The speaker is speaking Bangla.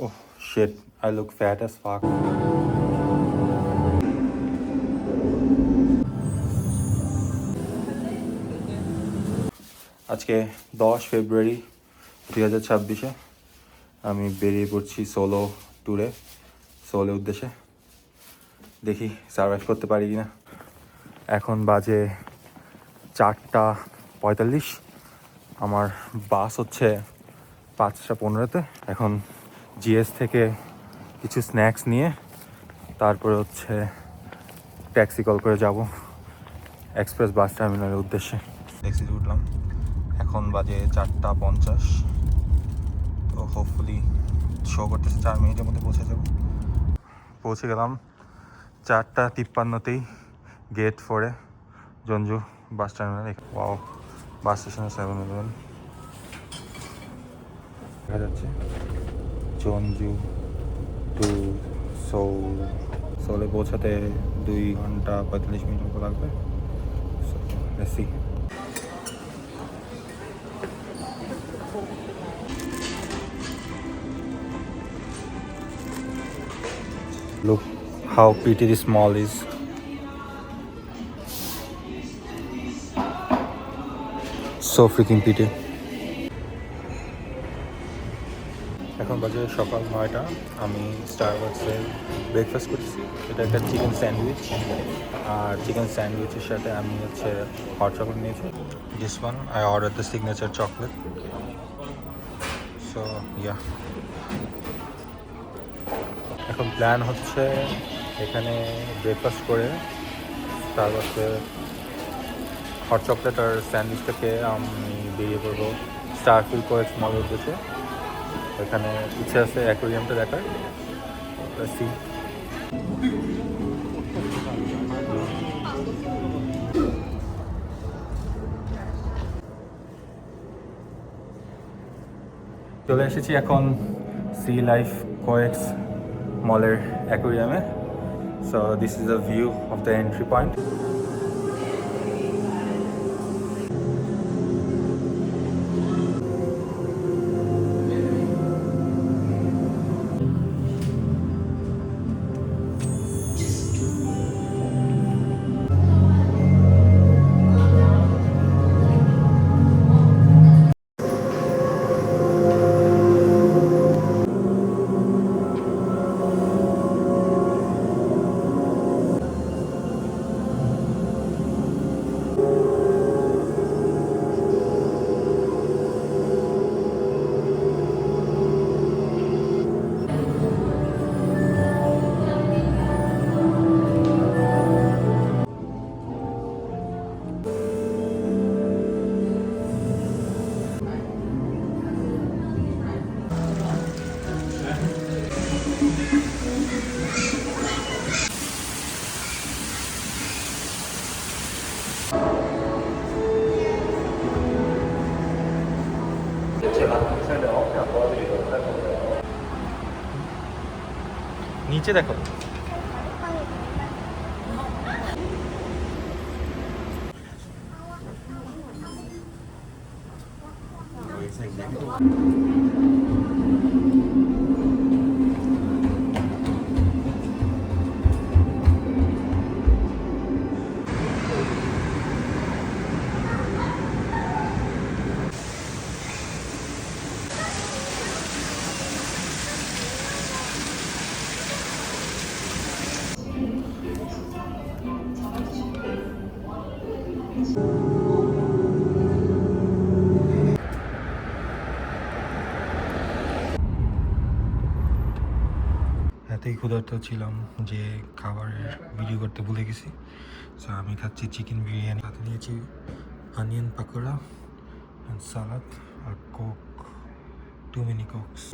Oh shit, I look fat as fuck. আজকে 10 ফেব্রুয়ারি 2026-এ আমি বেরিয়ে পড়ছি সোলো ট্যুরে, সোলের উদ্দেশ্যে। দেখি সার্ভাইভ করতে পারি কি না। এখন বাজে 4:45। আমার বাস হচ্ছে 5:15-তে। এখন জিএস থেকে কিছু স্ন্যাক্স নিয়ে তারপরে হচ্ছে ট্যাক্সি কল করে যাব এক্সপ্রেস বাস টার্মিনালের উদ্দেশ্যে। ট্যাক্সিতে উঠলাম, এখন বাজে 4:50। তো হোপফুলি শো করতেছে 4 মিনিটের মধ্যে পৌঁছে গেলাম 4:53-তেই গেট 4-এ জঞ্জু বাস টার্মিনাল। ওয়াও, বাস স্টেশনে 7-Eleven দেখা যাচ্ছে। জঞ্জু টু সোলে পৌঁছাতে 2 ঘন্টা 45 মিনিট মতো লাগবে। See look how pretty this mall is. So freaking pretty. এখন বাজে সকাল 9টা। আমি স্টারবাকসে ব্রেকফাস্ট করছি। এটা একটা চিকেন স্যান্ডউইচ, আর চিকেন স্যান্ডউইচের সাথে আমি হচ্ছে হট চকলেট নিয়েছি। This one I order the signature chocolate. So yeah, এখন প্ল্যান হচ্ছে এখানে ব্রেকফাস্ট করে স্টারবাকসে হট চকলেট আর স্যান্ডউইচটা খেয়ে আমি বেরিয়ে পড়বো স্টারফিল্ড কোয়েক্স মলের উদ্দেশ্যে। এখানে ইচ্ছে আছে অ্যাকোয়ারিয়ামটা দেখার। সি চলে এসেছি এখন সি লাইফ কোয়েক্স মলের অ্যাকোয়ারিয়ামে। So this is the view of the entry point. নিচে দেখো, এতই ক্ষুধার্ত ছিলাম যে খাবারের ভিডিও করতে ভুলে গেছি। সো আমি খাচ্ছি চিকেন বিরিয়ানি, সাথে নিয়েছি অনিয়ন পাকোড়া অ্যান্ড সালাদ আর কোক, 2 মিনি কোকস।